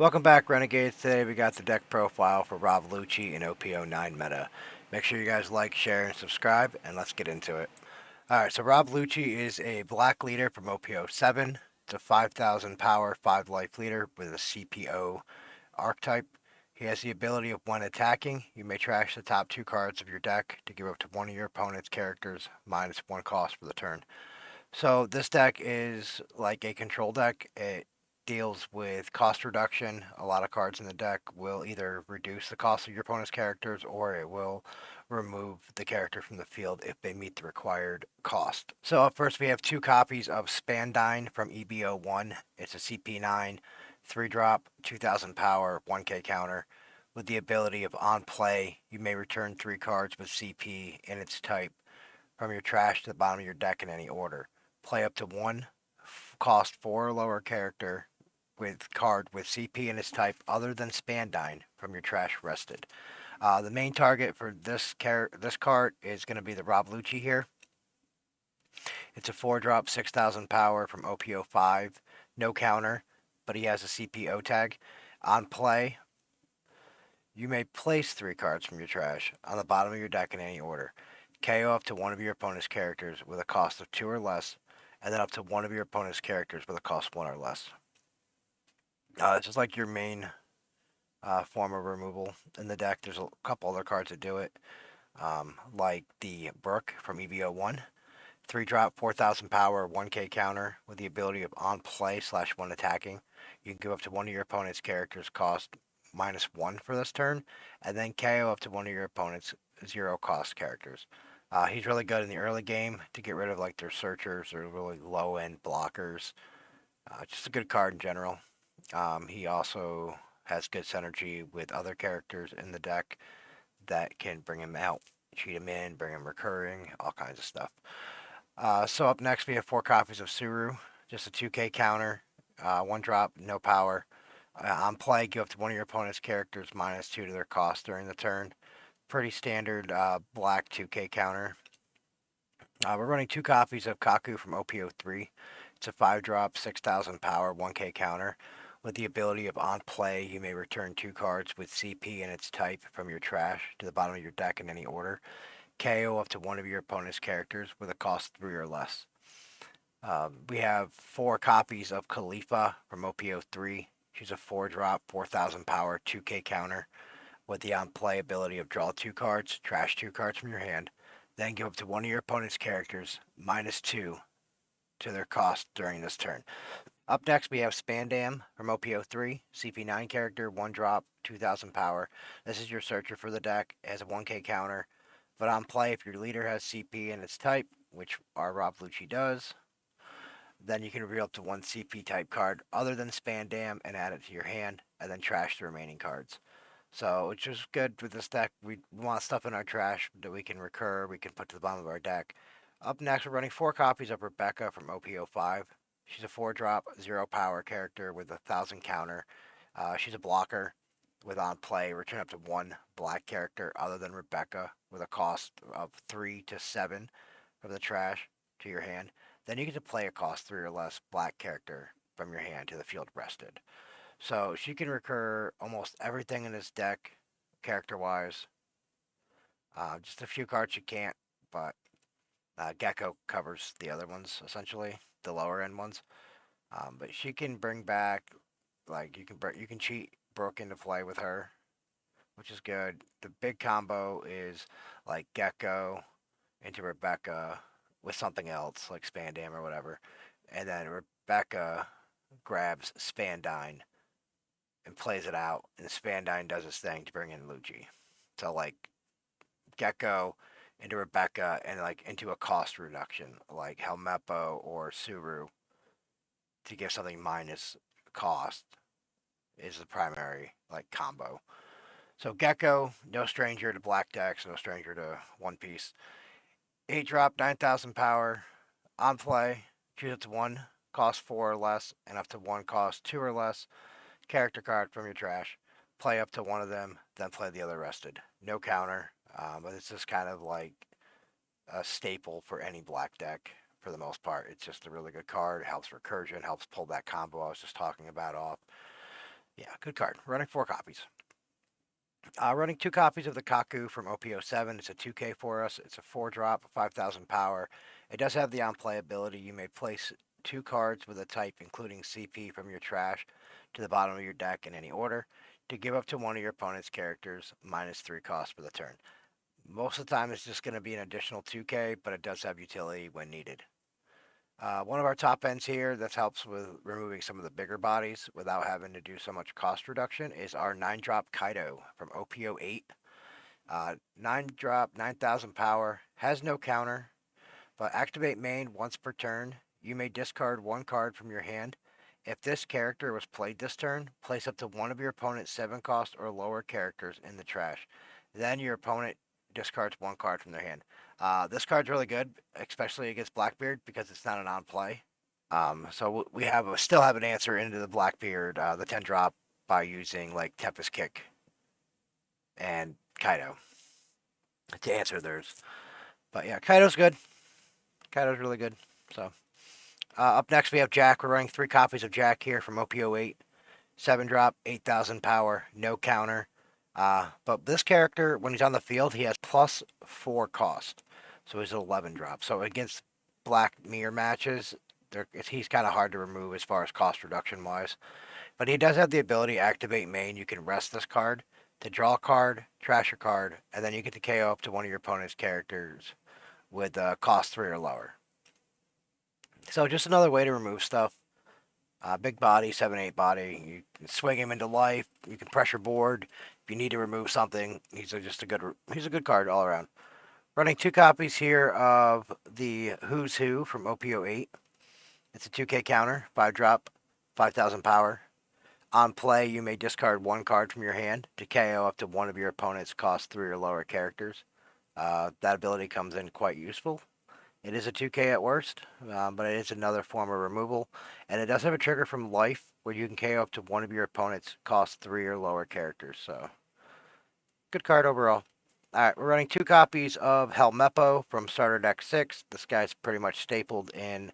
Welcome back, Renegades. Today we got the deck profile for Rob Lucci in OP09 meta. Make sure you guys like, share, and subscribe, and let's get into it. Alright, so Rob Lucci is a black leader from OP07. It's a 5,000 power, 5 life leader with a CPO archetype. He has the ability of when attacking, you may trash the top 2 cards of your deck to give up to one of your opponent's characters minus 1 cost for the turn. So this deck is like a control deck. It deals with cost reduction. A lot of cards in the deck will either reduce the cost of your opponent's characters or it will remove the character from the field if they meet the required cost. So up first we have 2 copies of Spandine from EB01. It's a CP9, 3 drop, 2000 power, 1k counter. With the ability of on play, you may return 3 cards with CP in its type from your trash to the bottom of your deck in any order. Play up to one cost 4 or lower character with card with CP in its type other than Spandine from your trash rested. The main target for this card is going to be the Rob Lucci here. It's a 4 drop, 6,000 power from OP05. No counter, but he has a CPO tag. On play, you may place 3 cards from your trash on the bottom of your deck in any order. KO up to one of your opponent's characters with a cost of 2 or less, and then up to one of your opponent's characters with a cost 1 or less. It's just like your main form of removal in the deck. There's a couple other cards that do it, like the Brook from EV01. 3 drop, 4,000 power, 1k counter with the ability of on play / one attacking. You can give up to one of your opponent's characters cost -1 for this turn, and then KO up to one of your opponent's 0 cost characters. He's really good in the early game to get rid of like their searchers or really low end blockers. Just a good card in general. He also has good synergy with other characters in the deck that can bring him out, cheat him in, bring him recurring, all kinds of stuff. So up next we have 4 copies of Suru, just a 2k counter, 1 drop, no power. On play, give up to one of your opponent's characters -2 to their cost during the turn. Pretty standard black 2k counter. We're running 2 copies of Kaku from OP03. It's a 5 drop, 6,000 power, 1k counter. With the ability of on play, you may return 2 cards with CP and its type from your trash to the bottom of your deck in any order. KO up to one of your opponent's characters with a cost 3 or less. We have 4 copies of Khalifa from OP03. She's a 4 drop, 4,000 power, 2k counter with the on play ability of draw 2 cards, trash 2 cards from your hand, then give up to one of your opponent's characters -2 to their cost during this turn. Up next, we have Spandam from OP03, CP9 character, 1 drop, 2,000 power. This is your searcher for the deck. It has a 1k counter, but on play, if your leader has CP in its type, which our Rob Lucci does, then you can reveal up to one CP type card other than Spandam and add it to your hand, and then trash the remaining cards. So it's just good with this deck. We want stuff in our trash that we can recur, we can put to the bottom of our deck. Up next, we're running 4 copies of Rebecca from OP05. She's a 4 drop, 0 power character with 1,000 counter. She's a blocker with on play. Return up to one black character other than Rebecca with a cost of 3 to 7 from the trash to your hand. Then you get to play a cost 3 or less black character from your hand to the field rested. So she can recur almost everything in this deck, character wise. Just a few cards she can't, but Gecko covers the other ones essentially, the lower end ones. But she can bring back, like you can cheat Brook into play with her, which is good. The big combo is like Gecko into Rebecca with something else like Spandam or whatever, and then Rebecca grabs Spandine and plays it out, and Spandine does his thing to bring in Lucci. So like Gecko into Rebecca and like into a cost reduction like Helmeppo or Suru to give something minus cost is the primary like combo. So Gecko, no stranger to black decks, no stranger to One Piece. 8 drop, 9,000 power, on play, choose up to one, cost 4 or less, and up to one cost 2 or less character card from your trash. Play up to one of them, then play the other rested. No counter, but it's just kind of like a staple for any black deck for the most part. It's just a really good card. It helps recursion, helps pull that combo I was just talking about off. Yeah, good card. Running 4 copies. Running 2 copies of the Kaku from OP07. It's a 2K for us. It's a 4 drop, 5,000 power. It does have the on play ability. You may place 2 cards with a type, including CP, from your trash to the bottom of your deck in any order to give up to one of your opponent's characters -3 cost for the turn. Most of the time, it's just going to be an additional 2K, but it does have utility when needed. One of our top ends here that helps with removing some of the bigger bodies without having to do so much cost reduction is our 9-drop Kaido from OP08. 9-drop, 9,000 power, has no counter, but activate main once per turn. You may discard 1 card from your hand. If this character was played this turn, place up to one of your opponent's 7 cost or lower characters in the trash. Then your opponent discards 1 card from their hand. This card's really good, especially against Blackbeard because it's not an on play. So we still have an answer into the Blackbeard, the 10 drop, by using like Tempest Kick and Kaido to answer theirs. But yeah, Kaido's good. Kaido's really good. So up next we have Jack. We're running 3 copies of Jack here from OP08. 7 drop, 8,000 power, no counter. But this character, when he's on the field, he has +4 cost. So he's an 11 drop. So against Black Mirror matches, he's kind of hard to remove as far as cost reduction wise. But he does have the ability to activate main. You can rest this card to draw a card, trash a card, and then you get to KO up to one of your opponent's characters with cost 3 or lower. So just another way to remove stuff. Big body, 7/8 body. You can swing him into life. You can pressure board if you need to remove something. He's a good card all around. Running 2 copies here of the Who's Who from OP08. It's a 2K counter, 5 drop, 5,000 power. On play, you may discard 1 card from your hand to KO up to one of your opponent's cost 3 or lower characters. That ability comes in quite useful. It is a 2K at worst, but it is another form of removal. And it does have a trigger from life where you can KO up to one of your opponent's cost 3 or lower characters. So, good card overall. Alright, we're running 2 copies of Helmeppo from Starter Deck 6. This guy's pretty much stapled in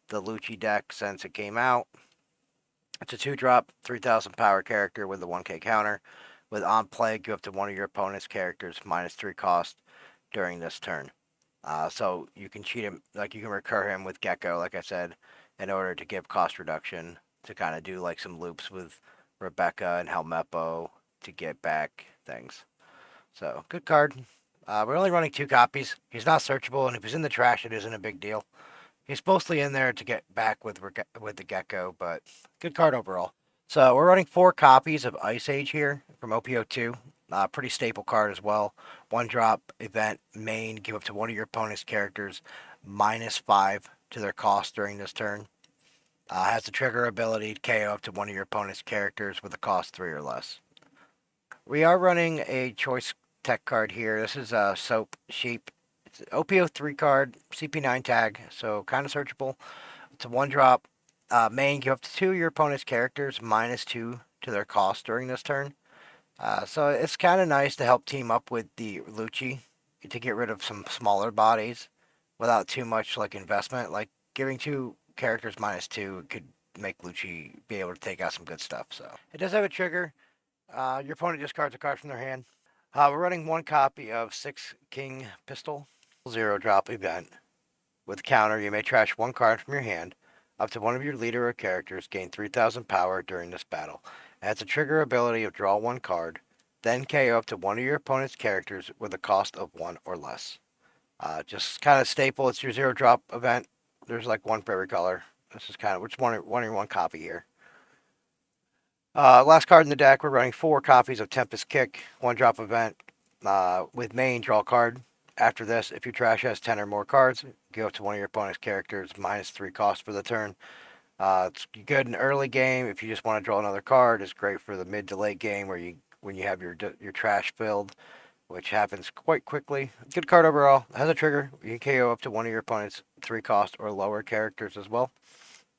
the Lucci deck since it came out. It's a 2-drop, 3,000 power character with a 1K counter. With on play, give up to one of your opponent's characters -3 cost during this turn. So you can cheat him, like you can recur him with Gecko, like I said, in order to give cost reduction to kind of do like some loops with Rebecca and Helmeppo to get back things. So good card. We're only running 2 copies. He's not searchable, and if he's in the trash, it isn't a big deal. He's mostly in there to get back with the Gecko, but good card overall. So we're running 4 copies of Ice Age here from OP02. Pretty staple card as well. 1 drop event main. Give up to one of your opponent's characters -5 to their cost during this turn. Has the trigger ability to KO up to one of your opponent's characters with a cost 3 or less. We are running a choice tech card here. This is a Soap Sheep. It's an OP03 card, CP9 tag, so kind of searchable. It's a 1 drop. Main, give up to 2 of your opponent's characters -2 to their cost during this turn. So it's kind of nice to help team up with the Lucci to get rid of some smaller bodies without too much like investment. Like giving 2 characters -2 could make Lucci be able to take out some good stuff. So it does have a trigger. Your opponent discards a card from their hand. We're running 1 copy of 6 King Pistol. 0-drop event. With counter, you may trash 1 card from your hand. Up to one of your leader or characters gain 3,000 power during this battle. It has a trigger ability of draw 1 card, then KO up to one of your opponent's characters with a cost of 1 or less. Just kind of staple. It's your 0-drop event. There's like one for every color. This is kind of, we're just running 1 copy here. Last card in the deck, we're running 4 copies of Tempest Kick, 1-drop event. With main, draw a card. After this, if your trash has 10 or more cards, go up to one of your opponent's characters -3 cost for the turn. It's good in early game if you just want to draw another card. It's great for the mid to late game where when you have your trash filled, which happens quite quickly. Good card overall. It has a trigger. You can KO up to one of your opponent's 3 cost or lower characters as well.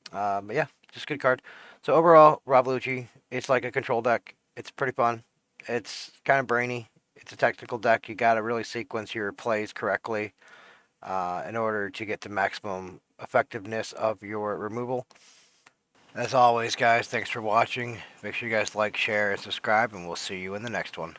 But yeah, just good card. So overall, Rob Lucci, it's like a control deck. It's pretty fun. It's kind of brainy. It's a technical deck. You got to really sequence your plays correctly in order to get the maximum effectiveness of your removal. As always, guys, thanks for watching. Make sure you guys like, share, and subscribe, and we'll see you in the next one.